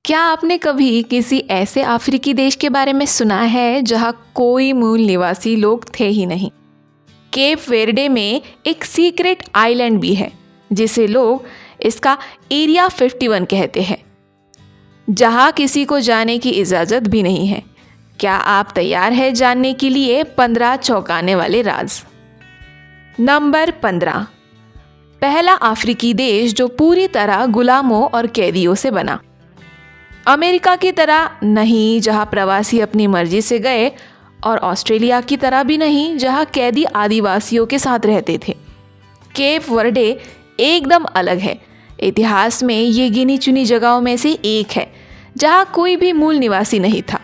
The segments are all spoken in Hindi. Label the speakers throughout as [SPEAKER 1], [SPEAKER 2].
[SPEAKER 1] क्या आपने कभी किसी ऐसे अफ्रीकी देश के बारे में सुना है जहां कोई मूल निवासी लोग थे ही नहीं? केप वेर्डे में एक सीक्रेट आइलैंड भी है जिसे लोग इसका एरिया 51 कहते हैं, जहां किसी को जाने की इजाज़त भी नहीं है। क्या आप तैयार हैं जानने के लिए 15 चौंकाने वाले राज? नंबर 15, पहला अफ्रीकी देश जो पूरी तरह गुलामों और कैदियों से बना। अमेरिका की तरह नहीं जहां प्रवासी अपनी मर्जी से गए, और ऑस्ट्रेलिया की तरह भी नहीं जहां कैदी आदिवासियों के साथ रहते थे। केप वर्डे एकदम अलग है। इतिहास में ये गिनी चुनी जगहों में से एक है जहां कोई भी मूल निवासी नहीं था।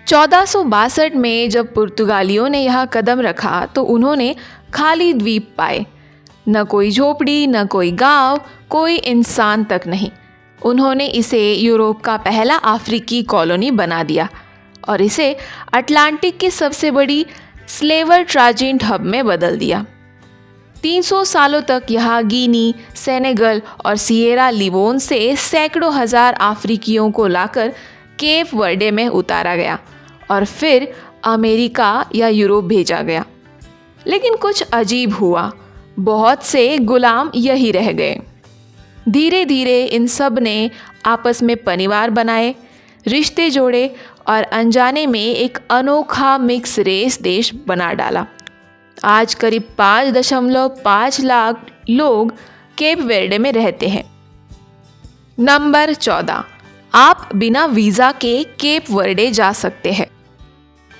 [SPEAKER 1] 1462 में जब पुर्तगालियों ने यहाँ कदम रखा तो उन्होंने खाली द्वीप पाए। न कोई झोपड़ी, न कोई गांव, कोई इंसान तक नहीं। उन्होंने इसे यूरोप का पहला अफ्रीकी कॉलोनी बना दिया और इसे अटलांटिक की सबसे बड़ी स्लेवर ट्रांजिट हब में बदल दिया। 300 सालों तक यहाँ गिनी, सेनेगल और सिएरा लियोन से सैकड़ों हजार अफ्रीकियों को लाकर केप वर्डे में उतारा गया और फिर अमेरिका या यूरोप भेजा गया। लेकिन कुछ अजीब हुआ, बहुत से गुलाम यही रह गए। धीरे धीरे इन सब ने आपस में परिवार बनाए, रिश्ते जोड़े और अनजाने में एक अनोखा मिक्स रेस देश बना डाला। आज करीब 5.5 लाख लोग केप वेर्डे में रहते हैं। नंबर 14, आप बिना वीज़ा के केप वर्डे जा सकते हैं।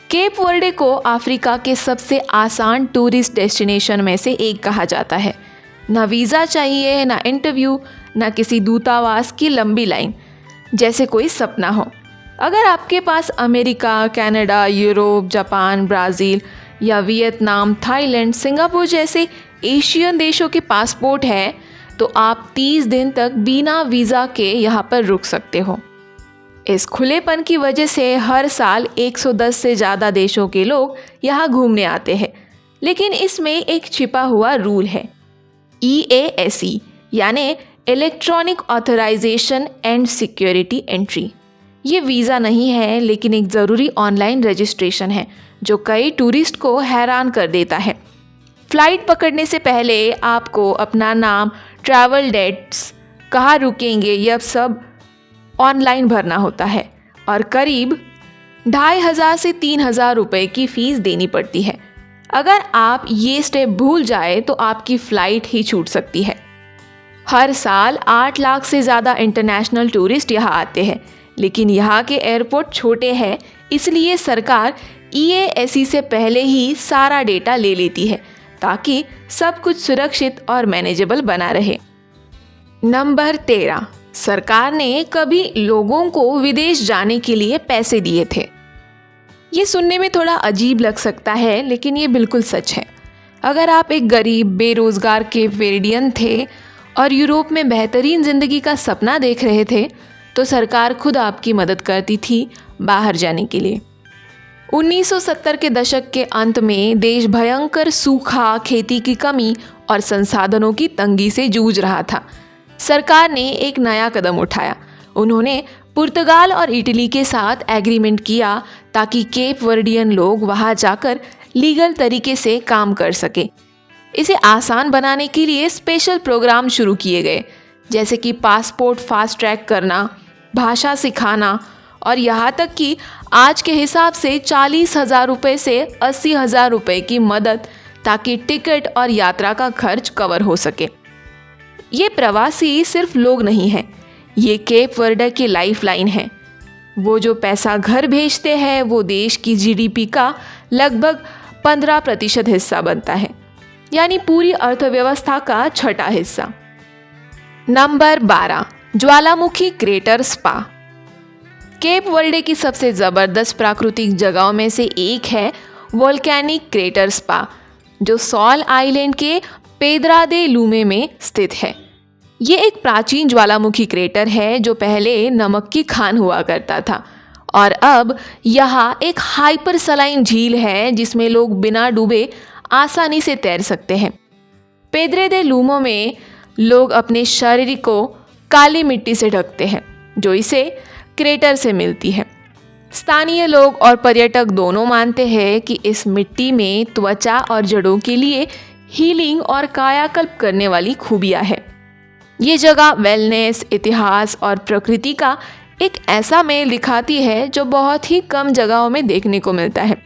[SPEAKER 1] केप वर्डे को अफ्रीका के सबसे आसान टूरिस्ट डेस्टिनेशन में से एक कहा जाता है। ना वीज़ा चाहिए, ना इंटरव्यू, ना किसी दूतावास की लंबी लाइन, जैसे कोई सपना हो। अगर आपके पास America, Canada, Europe, Japan, Brazil या वियतनाम, थाईलैंड, सिंगापुर जैसे एशियन देशों के पासपोर्ट है तो आप 30 दिन तक बिना वीज़ा के यहाँ पर रुक सकते हो। इस खुलेपन की वजह से हर साल 110 से ज़्यादा देशों के लोग यहाँ घूमने आते हैं। लेकिन इसमें एक छिपा हुआ रूल है, EASE यानी electronic authorization and security entry. ये वीज़ा नहीं है लेकिन एक ज़रूरी ऑनलाइन रजिस्ट्रेशन है जो कई टूरिस्ट को हैरान कर देता है। फ़्लाइट पकड़ने से पहले आपको अपना नाम, ट्रैवल डेट्स, कहाँ रुकेंगे, यह सब ऑनलाइन भरना होता है और करीब 2500 से 3000 रुपये की फ़ीस देनी पड़ती है। अगर आप ये स्टेप भूल जाए तो आपकी फ़्लाइट ही छूट सकती है। हर साल 8 लाख से ज़्यादा इंटरनेशनल टूरिस्ट यहाँ आते हैं, लेकिन यहाँ के एयरपोर्ट छोटे हैं, इसलिए सरकार EASE से पहले ही सारा डेटा ले लेती है ताकि सब कुछ सुरक्षित और मैनेजेबल बना रहे। नंबर 13, सरकार ने कभी लोगों को विदेश जाने के लिए पैसे दिए थे। ये सुनने में थोड़ा अजीब लग सकता है लेकिन ये बिल्कुल सच है। अगर आप एक गरीब बेरोज़गार केप वेर्डियन थे और यूरोप में बेहतरीन ज़िंदगी का सपना देख रहे थे तो सरकार खुद आपकी मदद करती थी बाहर जाने के लिए। 1970 के दशक के अंत में देश भयंकर सूखा, खेती की कमी और संसाधनों की तंगी से जूझ रहा था। सरकार ने एक नया कदम उठाया। उन्होंने पुर्तगाल और इटली के साथ एग्रीमेंट किया ताकि केप वर्डियन लोग वहां जाकर लीगल तरीके से काम कर सके। इसे आसान बनाने के लिए स्पेशल प्रोग्राम शुरू किए गए, जैसे कि पासपोर्ट फास्ट ट्रैक करना, भाषा सिखाना और यहाँ तक कि आज के हिसाब से 40,000 रुपये से 80,000 रुपये की मदद, ताकि टिकट और यात्रा का खर्च कवर हो सके। ये प्रवासी सिर्फ लोग नहीं हैं, ये केप वर्डे की लाइफलाइन है। वो जो पैसा घर भेजते हैं वो देश की GDP का लगभग 15% हिस्सा बनता है, यानी पूरी अर्थव्यवस्था का छठा हिस्सा। नंबर 12, ज्वालामुखी क्रेटर स्पा। केप वर्डे की सबसे ज़बरदस्त प्राकृतिक जगहों में से एक है वोल्केनिक क्रेटर स्पा, जो सॉल आइलैंड के पेद्रा दे लूमे में स्थित है। ये एक प्राचीन ज्वालामुखी क्रेटर है जो पहले नमक की खान हुआ करता था और अब यहाँ एक हाइपर सलाइन झील है जिसमें लोग बिना डूबे आसानी से तैर सकते हैं। पेद्रे दे लूमो में लोग अपने शरीर को काली मिट्टी से ढकते हैं जो इसे क्रेटर से मिलती है। स्थानीय लोग और पर्यटक दोनों मानते हैं कि इस मिट्टी में त्वचा और जड़ों के लिए हीलिंग और कायाकल्प करने वाली खूबियां है। ये जगह वेलनेस, इतिहास और प्रकृति का एक ऐसा मेल दिखाती है जो बहुत ही कम जगहों में देखने को मिलता है।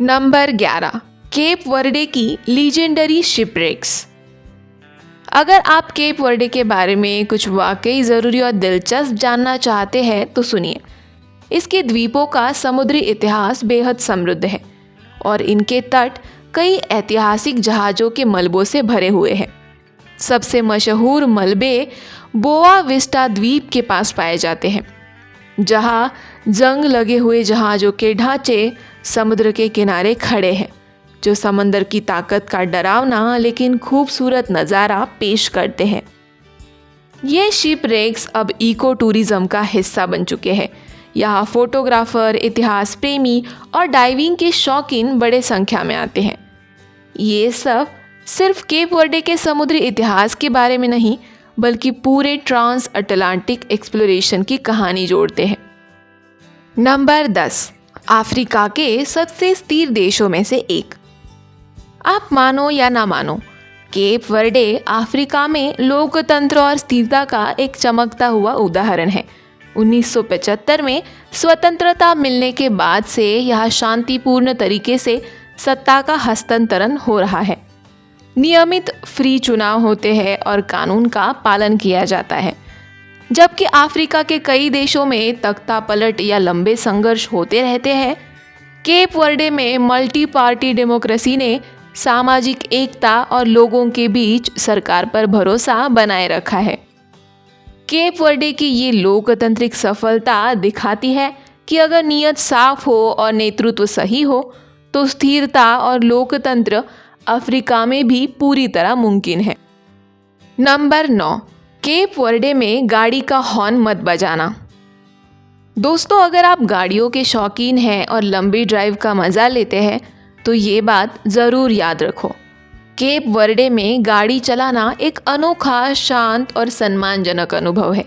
[SPEAKER 1] नंबर 11, केप वर्डे की लीजेंडरी शिपरेक्स। अगर आप केप वर्डे के बारे में कुछ वाकई ज़रूरी और दिलचस्प जानना चाहते हैं तो सुनिए। इसके द्वीपों का समुद्री इतिहास बेहद समृद्ध है और इनके तट कई ऐतिहासिक जहाज़ों के मलबों से भरे हुए हैं। सबसे मशहूर मलबे बोआ विस्टा द्वीप के पास पाए जाते हैं, जहां जंग लगे हुए जहाज़ों के ढांचे समुद्र के किनारे खड़े हैं, जो समंदर की ताकत का डरावना लेकिन खूबसूरत नज़ारा पेश करते हैं। ये शिपरेक्स अब इको टूरिज्म का हिस्सा बन चुके हैं। यहाँ फोटोग्राफर, इतिहास प्रेमी और डाइविंग के शौकीन बड़े संख्या में आते हैं। ये सब सिर्फ केप वर्डे के समुद्री इतिहास के बारे में नहीं, बल्कि पूरे ट्रांस अटलांटिक एक्सप्लोरेशन की कहानी जोड़ते हैं। नंबर 10, अफ्रीका के सबसे स्थिर देशों में से एक। आप मानो या ना मानो, केप वर्डे अफ्रीका में लोकतंत्र और स्थिरता का एक चमकता हुआ उदाहरण है। 1975 में स्वतंत्रता मिलने के बाद से यह शांतिपूर्ण तरीके से सत्ता का हस्तांतरण हो रहा है। नियमित फ्री चुनाव होते हैं और कानून का पालन किया जाता है। जबकि अफ्रीका के कई देशों में तख्ता पलट या लंबे संघर्ष होते रहते हैं, केप वर्डे में मल्टी पार्टी डेमोक्रेसी ने सामाजिक एकता और लोगों के बीच सरकार पर भरोसा बनाए रखा है। केप वर्डे की ये लोकतांत्रिक सफलता दिखाती है कि अगर नीयत साफ हो और नेतृत्व सही हो तो स्थिरता और लोकतंत्र अफ्रीका में भी पूरी तरह मुमकिन है। नंबर 9, केप वर्डे में गाड़ी का हॉर्न मत बजाना। दोस्तों, अगर आप गाड़ियों के शौकीन हैं और लंबी ड्राइव का मज़ा लेते हैं तो ये बात ज़रूर याद रखो। केप वर्डे में गाड़ी चलाना एक अनोखा, शांत और सम्मानजनक अनुभव है,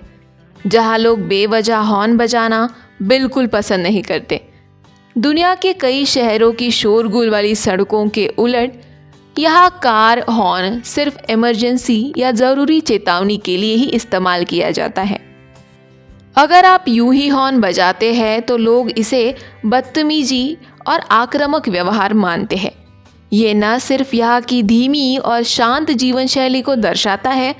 [SPEAKER 1] जहाँ लोग बेवजह हॉर्न बजाना बिल्कुल पसंद नहीं करते। दुनिया के कई शहरों की शोरगुल वाली सड़कों के उलट यहाँ कार हॉर्न सिर्फ इमरजेंसी या ज़रूरी चेतावनी के लिए ही इस्तेमाल किया जाता है। अगर आप यूं ही हॉर्न बजाते हैं तो लोग इसे बदतमीजी और आक्रामक व्यवहार मानते हैं। ये न सिर्फ यहाँ की धीमी और शांत जीवन शैली को दर्शाता है,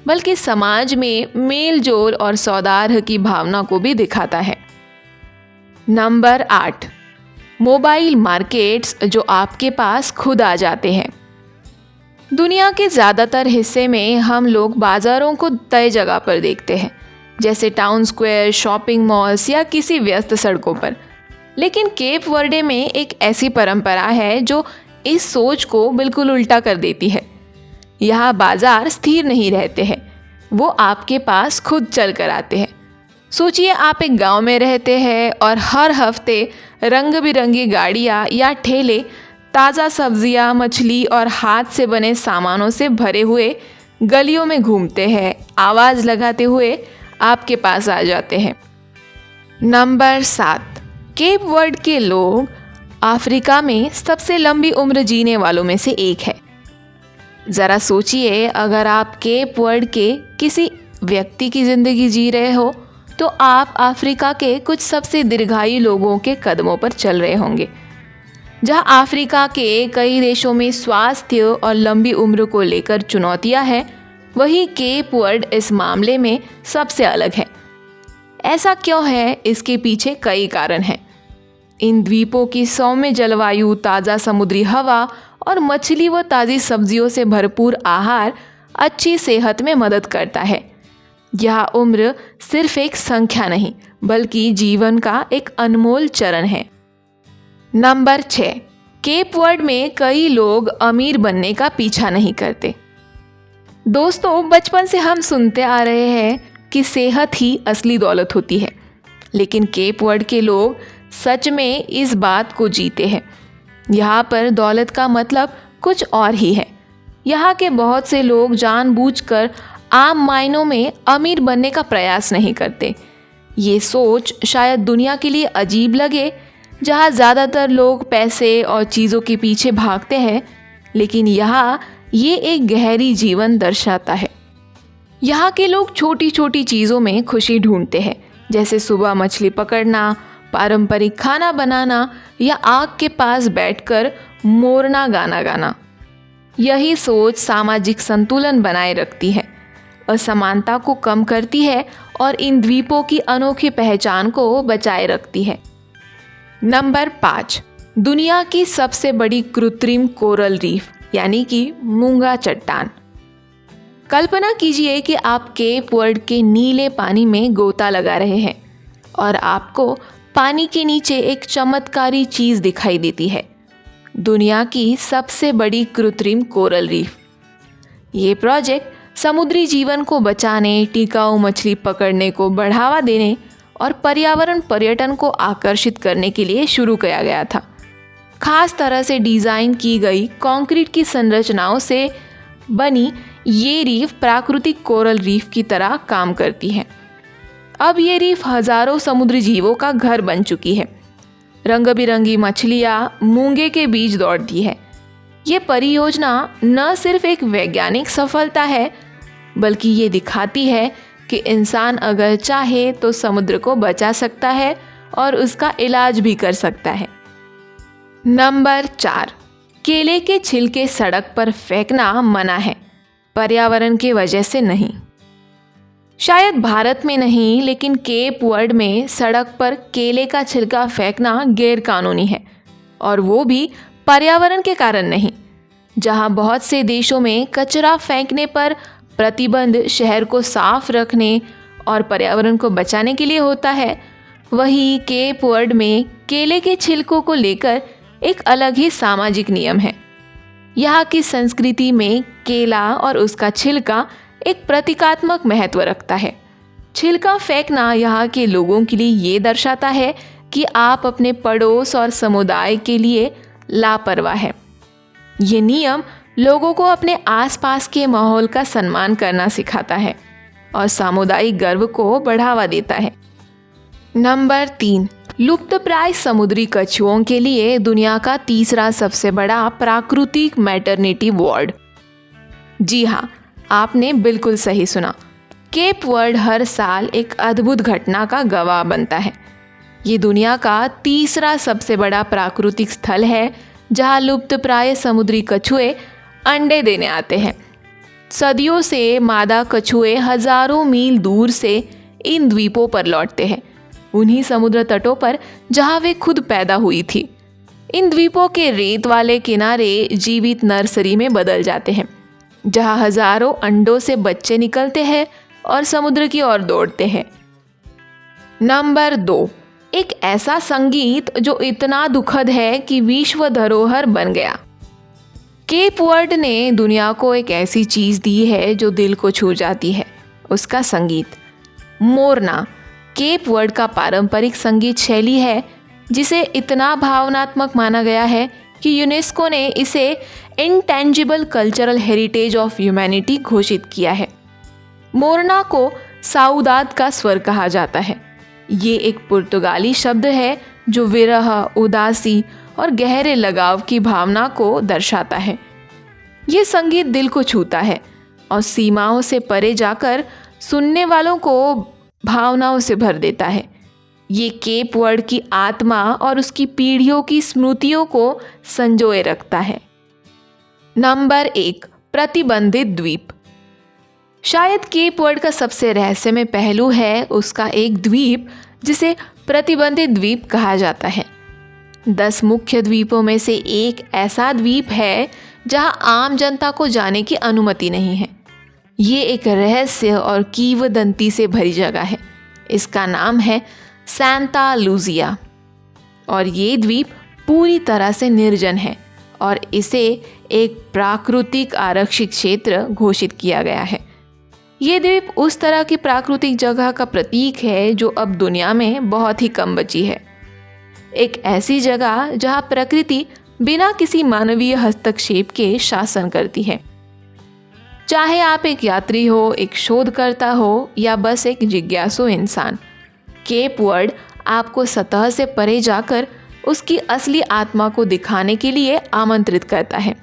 [SPEAKER 1] बल्कि समाज में मेल जोल और सौहार्द की भावना को भी दिखाता है। नंबर 8, मोबाइल मार्केट्स जो आपके पास खुद आ जाते हैं। दुनिया के ज़्यादातर हिस्से में हम लोग बाज़ारों को तय जगह पर देखते हैं, जैसे टाउन स्क्वायर, शॉपिंग मॉल्स या किसी व्यस्त सड़कों पर। लेकिन केप वर्डे में एक ऐसी परंपरा है जो इस सोच को बिल्कुल उल्टा कर देती है। यहाँ बाजार स्थिर नहीं रहते हैं, वो आपके पास खुद चल कर आते हैं। सोचिए, आप एक गांव में रहते हैं और हर हफ्ते रंग बिरंगी गाड़ियाँ या ठेले ताज़ा सब्जियाँ, मछली और हाथ से बने सामानों से भरे हुए गलियों में घूमते हैं, आवाज़ लगाते हुए आपके पास आ जाते हैं। नंबर 7, केप वर्ड के लोग अफ्रीका में सबसे लंबी उम्र जीने वालों में से एक है। ज़रा सोचिए, अगर आप केप वर्ड के किसी व्यक्ति की ज़िंदगी जी रहे हो तो आप अफ्रीका के कुछ सबसे दीर्घायु लोगों के कदमों पर चल रहे होंगे। जहां अफ्रीका के कई देशों में स्वास्थ्य और लंबी उम्र को लेकर चुनौतियां हैं, वहीं केप वर्ड इस मामले में सबसे अलग है। ऐसा क्यों है? इसके पीछे कई कारण हैं। इन द्वीपों की सौम्य जलवायु, ताज़ा समुद्री हवा और मछली व ताज़ी सब्जियों से भरपूर आहार अच्छी सेहत में मदद करता है। यह उम्र सिर्फ एक संख्या नहीं, बल्कि जीवन का एक अनमोल चरण है। नंबर 6, केप वर्ड में कई लोग अमीर बनने का पीछा नहीं करते। दोस्तों, बचपन से हम सुनते आ रहे हैं कि सेहत ही असली दौलत होती है, लेकिन केप वर्ड के लोग सच में इस बात को जीते हैं। यहाँ पर दौलत का मतलब कुछ और ही है। यहाँ के बहुत से लोग जानबूझकर आम मायनों में अमीर बनने का प्रयास नहीं करते। ये सोच शायद दुनिया के लिए अजीब लगे, जहाँ ज़्यादातर लोग पैसे और चीज़ों के पीछे भागते हैं, लेकिन यहाँ ये एक गहरी जीवन दर्शाता है। यहाँ के लोग छोटी छोटी चीज़ों में खुशी ढूंढते हैं, जैसे सुबह मछली पकड़ना, पारंपरिक खाना बनाना या आग के पास बैठकर मोरना गाना गाना। यही सोच सामाजिक संतुलन बनाए रखती है, असमानता को कम करती है और इन द्वीपों की अनोखी पहचान को बचाए रखती है। नंबर 5, दुनिया की सबसे बड़ी कृत्रिम कोरल रीफ यानी कि मूंगा चट्टान। कल्पना कीजिए कि आप केप वर्ड के नीले पानी में गोता लगा रहे हैं और आपको पानी के नीचे एक चमत्कारी चीज़ दिखाई देती है, दुनिया की सबसे बड़ी कृत्रिम कोरल रीफ। ये प्रोजेक्ट समुद्री जीवन को बचाने, टिकाऊ मछली पकड़ने को बढ़ावा देने और पर्यावरण पर्यटन को आकर्षित करने के लिए शुरू किया गया था। खास तरह से डिज़ाइन की गई कंक्रीट की संरचनाओं से बनी ये रीफ प्राकृतिक कोरल रीफ की तरह काम करती है। अब ये रीफ हजारों समुद्री जीवों का घर बन चुकी है। रंग बिरंगी मछलियाँ मूंगे के बीच दौड़ती है। ये परियोजना न सिर्फ एक वैज्ञानिक सफलता है, बल्कि ये दिखाती है कि इंसान अगर चाहे तो समुद्र को बचा सकता है और उसका इलाज भी कर सकता है। नंबर 4, केले के छिलके सड़क पर फेंकना मना है, पर्यावरण की वजह से नहीं। शायद भारत में नहीं, लेकिन केप वर्ड में सड़क पर केले का छिलका फेंकना गैर कानूनी है, और वो भी पर्यावरण के कारण नहीं। जहां बहुत से देशों में कचरा फेंकने पर प्रतिबंध शहर को साफ रखने और पर्यावरण को बचाने के लिए होता है, वहीं केप वर्ड में केले के छिलकों को लेकर एक अलग ही सामाजिक नियम है। यहाँ की संस्कृति में केला और उसका छिलका एक प्रतीकात्मक महत्व रखता है। छिलका फेंकना यहाँ के लोगों के लिए ये दर्शाता है कि आप अपने पड़ोस और समुदाय के लिए लापरवाह हैं। ये नियम लोगों को अपने आसपास के माहौल का सम्मान करना सिखाता है और सामुदायिक गर्व को बढ़ावा देता है। नंबर 3, लुप्तप्राय समुद्री कछुओं के लिए दुनिया का तीसरा सबसे बड़ा प्राकृतिक मैटरनिटी वार्ड। जी हाँ, आपने बिल्कुल सही सुना। केप वर्ड हर साल एक अद्भुत घटना का गवाह बनता है। ये दुनिया का तीसरा सबसे बड़ा प्राकृतिक स्थल है जहाँ लुप्तप्राय समुद्री कछुए अंडे देने आते हैं। सदियों से मादा कछुए हजारों मील दूर से इन द्वीपों पर लौटते हैं, उन्हीं समुद्र तटों पर जहाँ वे खुद पैदा हुई थी। इन द्वीपों के रेत वाले किनारे जीवित नर्सरी में बदल जाते हैं, जहाँ हजारों अंडों से बच्चे निकलते हैं और समुद्र की ओर दौड़ते हैं। नंबर 2, एक ऐसा संगीत जो इतना दुखद है कि विश्व धरोहर बन गया। केप वर्ड ने दुनिया को एक ऐसी चीज़ दी है जो दिल को छू जाती है, उसका संगीत। मोरना केप वर्ड का पारंपरिक संगीत शैली है जिसे इतना भावनात्मक माना गया है कि यूनेस्को ने इसे intangible cultural heritage of humanity घोषित किया है। मोरना को साउदाद का स्वर कहा जाता है। ये एक पुर्तगाली शब्द है जो विरह, उदासी और गहरे लगाव की भावना को दर्शाता है। ये संगीत दिल को छूता है और सीमाओं से परे जाकर सुनने वालों को भावनाओं से भर देता है। ये केप वर्ड की आत्मा और उसकी पीढ़ियों की स्मृतियों को संजोए रखता है। नंबर 1, प्रतिबंधित द्वीप। शायद केप वर्ड का सबसे रहस्यमय पहलू है उसका एक द्वीप जिसे प्रतिबंधित द्वीप कहा जाता है। 10 मुख्य द्वीपों में से एक ऐसा द्वीप है जहां आम जनता को जाने की अनुमति नहीं है। ये एक रहस्य और किंवदंती से भरी जगह है। इसका नाम है सांता लूजिया और ये द्वीप पूरी तरह से निर्जन है और इसे एक प्राकृतिक आरक्षित क्षेत्र घोषित किया गया है। ये द्वीप उस तरह की प्राकृतिक जगह का प्रतीक है जो अब दुनिया में बहुत ही कम बची है। एक ऐसी जगह जहां प्रकृति बिना किसी मानवीय हस्तक्षेप के शासन करती है। चाहे आप एक यात्री हो, एक शोधकर्ता हो या बस एक जिज्ञासु इंसान, केप वर्ड आपको सतह से परे जाकर उसकी असली आत्मा को दिखाने के लिए आमंत्रित करता है।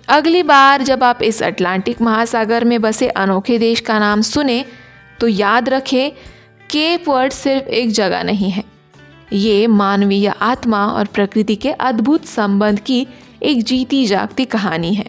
[SPEAKER 1] अगली बार जब आप इस अटलांटिक महासागर में बसे अनोखे देश का नाम सुने तो याद रखें, केप वर्ड सिर्फ एक जगह नहीं है, ये मानवीय आत्मा और प्रकृति के अद्भुत संबंध की एक जीती जागती कहानी है।